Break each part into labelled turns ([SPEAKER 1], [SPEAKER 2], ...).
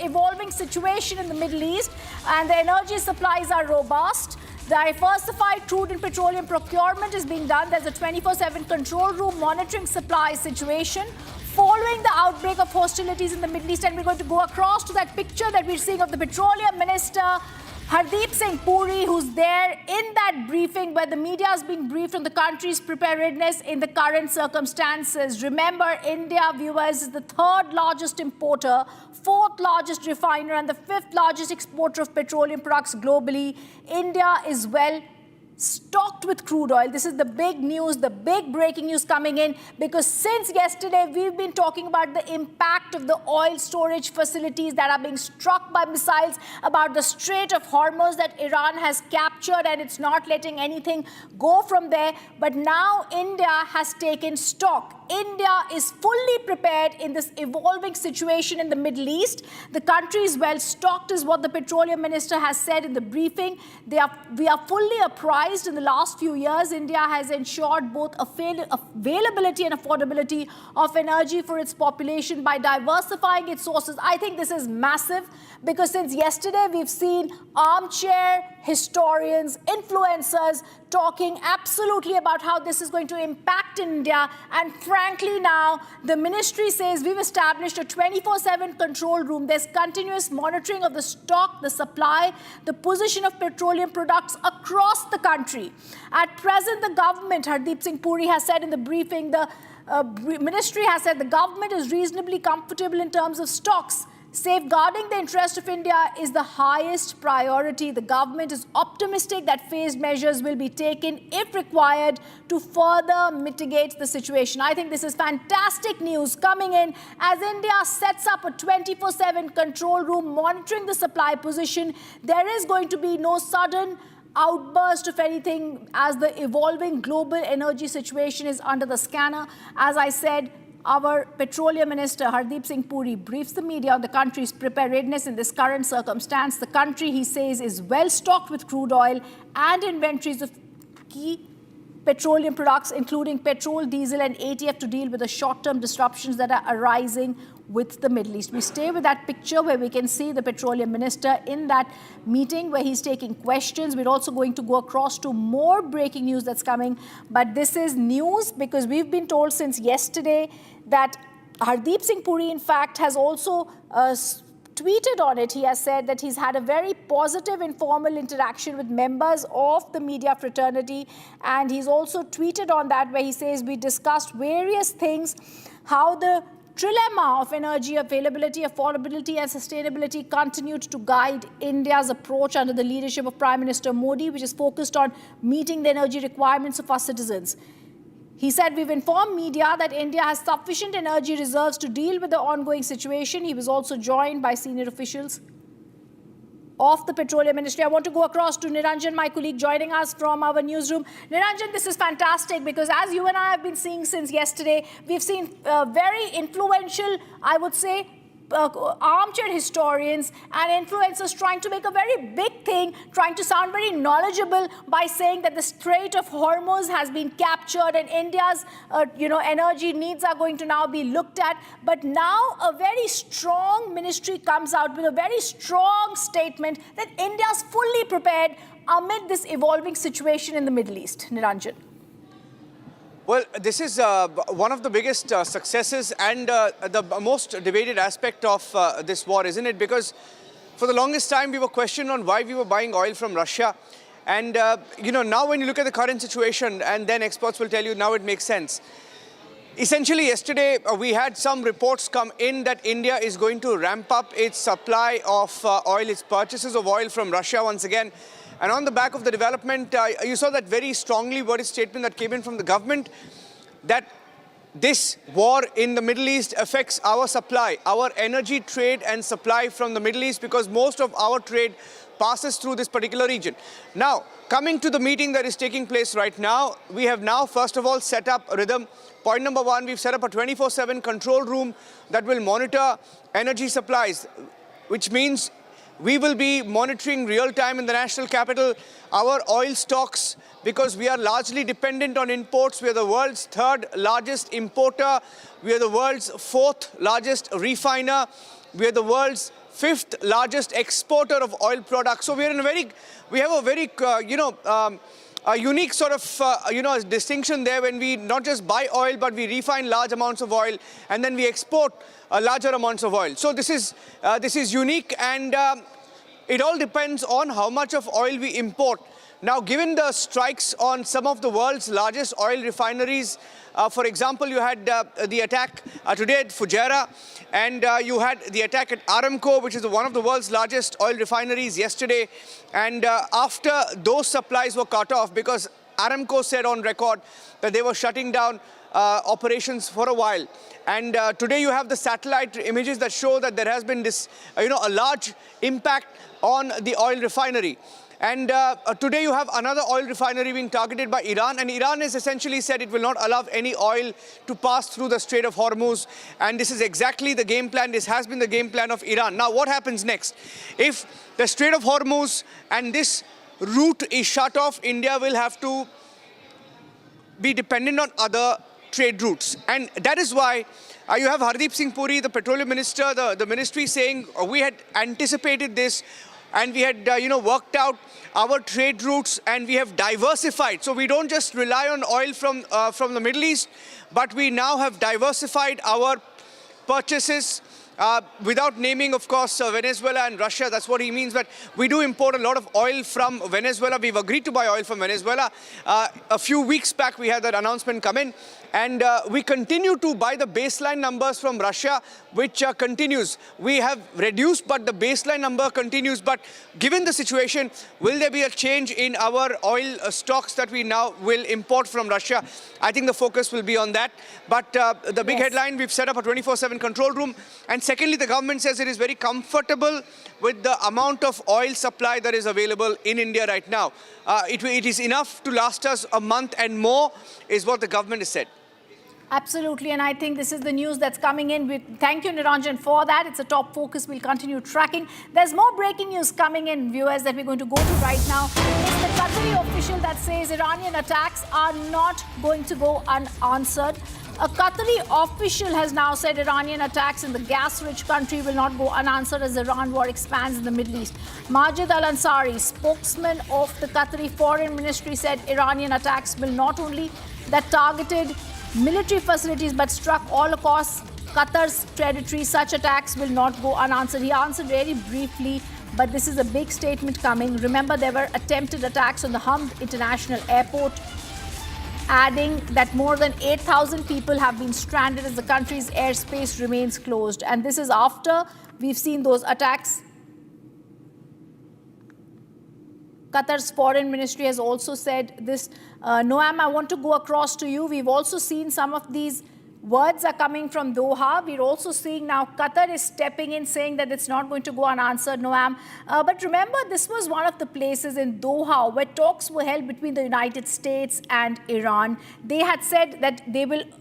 [SPEAKER 1] evolving situation in the Middle East, and the energy supplies are robust. The diversified crude and petroleum procurement is being done. There's a 24/7 control room monitoring supply situation following the outbreak of hostilities in the Middle East. And we're going to go across to that picture that we're seeing of the Petroleum Minister, Hardeep Singh Puri, who's there in that briefing where the media is being briefed on the country's preparedness in the current circumstances. Remember, India, viewers, is the third largest importer, fourth largest refiner, and the fifth largest exporter of petroleum products globally. India is well stocked with crude oil. This is the big news, the big breaking news coming in, because since yesterday we've been talking about the impact of the oil storage facilities that are being struck by missiles, about the Strait of Hormuz that Iran has captured, and it's not letting anything go from there. But now India has taken stock. India is fully prepared in this evolving situation in the Middle East. The country is well stocked, is what the Petroleum Minister has said in the briefing. We are fully apprised. In the last few years, India has ensured both availability and affordability of energy for its population by diversifying its sources. I think this is massive, because since yesterday we've seen armchair historians, influencers talking absolutely about how this is going to impact India. And frankly now, the ministry says we've established a 24/7 control room. There's continuous monitoring of the stock, the supply, the position of petroleum products across the country. At present, the government, Hardeep Singh Puri has said in the briefing, the ministry has said the government is reasonably comfortable in terms of stocks. Safeguarding the interest of India is the highest priority. The government is optimistic that phased measures will be taken, if required, to further mitigate the situation. I think this is fantastic news coming in as India sets up a 24/7 control room monitoring the supply position. There is going to be no sudden outburst of anything as the evolving global energy situation is under the scanner. As I said, our Petroleum Minister, Hardeep Singh Puri, briefs the media on the country's preparedness in this current circumstance. The country, he says, is well stocked with crude oil and inventories of key petroleum products, including petrol, diesel, and ATF, to deal with the short-term disruptions that are arising with the Middle East. We stay with that picture where we can see the Petroleum Minister in that meeting where he's taking questions. We're also going to go across to more breaking news that's coming. But this is news because we've been told since yesterday that Hardeep Singh Puri, in fact, has also tweeted on it. He has said that he's had a very positive informal interaction with members of the media fraternity. And he's also tweeted on that where he says, we discussed various things, how the trilemma of energy availability, affordability and sustainability continued to guide India's approach under the leadership of Prime Minister Modi, which is focused on meeting the energy requirements of our citizens. He said, we've informed media that India has sufficient energy reserves to deal with the ongoing situation. He was also joined by senior officials of the Petroleum Ministry. I want to go across to Niranjan, my colleague, joining us from our newsroom. Niranjan, this is fantastic because as you and I have been seeing since yesterday, we've seen very influential, I would say, armchair historians and influencers trying to make a very big thing, trying to sound very knowledgeable by saying that the Strait of Hormuz has been captured and India's energy needs are going to now be looked at. But now a very strong ministry comes out with a very strong statement that India is fully prepared amid this evolving situation in the Middle East. Niranjan.
[SPEAKER 2] Well, this is one of the biggest successes and the most debated aspect of this war, isn't it? Because for the longest time, we were questioned on why we were buying oil from Russia. And, now when you look at the current situation, and then experts will tell you now it makes sense. Essentially, yesterday, we had some reports come in that India is going to ramp up its supply of oil, its purchases of oil from Russia once again. And on the back of the development, you saw that very strongly worded statement that came in from the government that this war in the Middle East affects our supply, our energy trade and supply from the Middle East, because most of our trade passes through this particular region. Now, coming to the meeting that is taking place right now, we have now, first of all, set up a rhythm. Point number one, we've set up a 24/7 control room that will monitor energy supplies, which means we will be monitoring real-time in the national capital our oil stocks because we are largely dependent on imports. We are the world's third largest importer. We are the world's fourth largest refiner. We are the world's fifth largest exporter of oil products. So we have a very, a unique sort of, distinction there when we not just buy oil, but we refine large amounts of oil and then we export larger amounts of oil. So this is unique, and it all depends on how much of oil we import. Now, given the strikes on some of the world's largest oil refineries, for example, you had the attack today at Fujairah, and you had the attack at Aramco, which is one of the world's largest oil refineries, yesterday. And after those supplies were cut off, because Aramco said on record that they were shutting down operations for a while. And today you have the satellite images that show that there has been this, a large impact on the oil refinery. And today you have another oil refinery being targeted by Iran. And Iran has essentially said it will not allow any oil to pass through the Strait of Hormuz. And this is exactly the game plan. This has been the game plan of Iran. Now, what happens next? If the Strait of Hormuz and this route is shut off, India will have to be dependent on other trade routes. And that is why you have Hardeep Singh Puri, the Petroleum Minister, the ministry, saying we had anticipated this. And we had, worked out our trade routes, and we have diversified. So we don't just rely on oil from the Middle East, but we now have diversified our purchases. Without naming, of course, Venezuela and Russia. That's what he means. But we do import a lot of oil from Venezuela. We've agreed to buy oil from Venezuela. A few weeks back, we had that announcement come in. And we continue to buy the baseline numbers from Russia, which continues. We have reduced, but the baseline number continues. But given the situation, will there be a change in our oil stocks that we now will import from Russia? I think the focus will be on that. But the big headline, we've set up a 24/7 control room. And secondly, the government says it is very comfortable with the amount of oil supply that is available in India right now. It is enough to last us a month and more, is what the government has said.
[SPEAKER 1] Absolutely, and I think this is the news that's coming in. Thank you, Niranjan, for that. It's a top focus. We'll continue tracking. There's more breaking news coming in, viewers, that we're going to go to right now. It's the Qatari official that says Iranian attacks are not going to go unanswered. A Qatari official has now said Iranian attacks in the gas-rich country will not go unanswered as the Iran war expands in the Middle East. Majid Al-Ansari, spokesman of the Qatari Foreign Ministry, said Iranian attacks will not only that targeted military facilities but struck all across Qatar's territory. Such attacks will not go unanswered. He answered very briefly, but this is a big statement coming. Remember, there were attempted attacks on the Hamd International Airport, adding that more than 8,000 people have been stranded as the country's airspace remains closed. And this is after we've seen those attacks. Qatar's foreign ministry has also said this. Noam, I want to go across to you. We've also seen some of these words are coming from Doha. We're also seeing now Qatar is stepping in, saying that it's not going to go unanswered, Noam. But remember, this was one of the places in Doha where talks were held between the United States and Iran. They had said that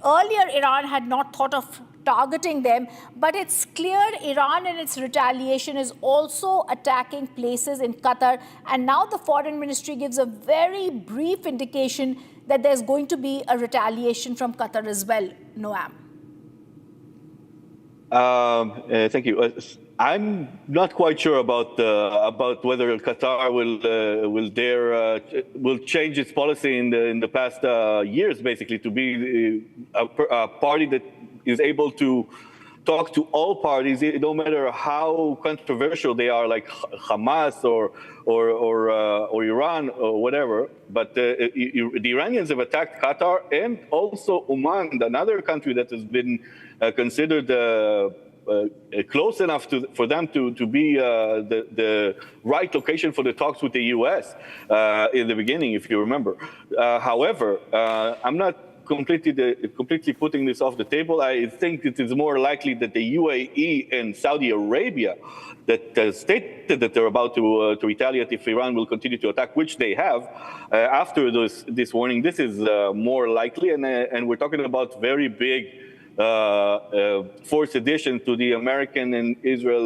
[SPEAKER 1] earlier Iran had not thought of targeting them, but it's clear Iran in its retaliation is also attacking places in Qatar. And now the foreign ministry gives a very brief indication that there's going to be a retaliation from Qatar as well. Noam.
[SPEAKER 3] Thank you. I'm not quite sure about whether Qatar will change its policy in the past years, basically, to be a party that is able to talk to all parties, no matter how controversial they are, like Hamas or Iran or whatever. But the Iranians have attacked Qatar and also Oman, another country that has been considered close enough for them to be the right location for the talks with the U.S. In the beginning, if you remember. However, I'm not completely putting this off the table. I think it is more likely that the UAE and Saudi Arabia that stated that they're about to retaliate if Iran will continue to attack, which they have after this warning. This is more likely, and we're talking about very big force addition to the American and Israel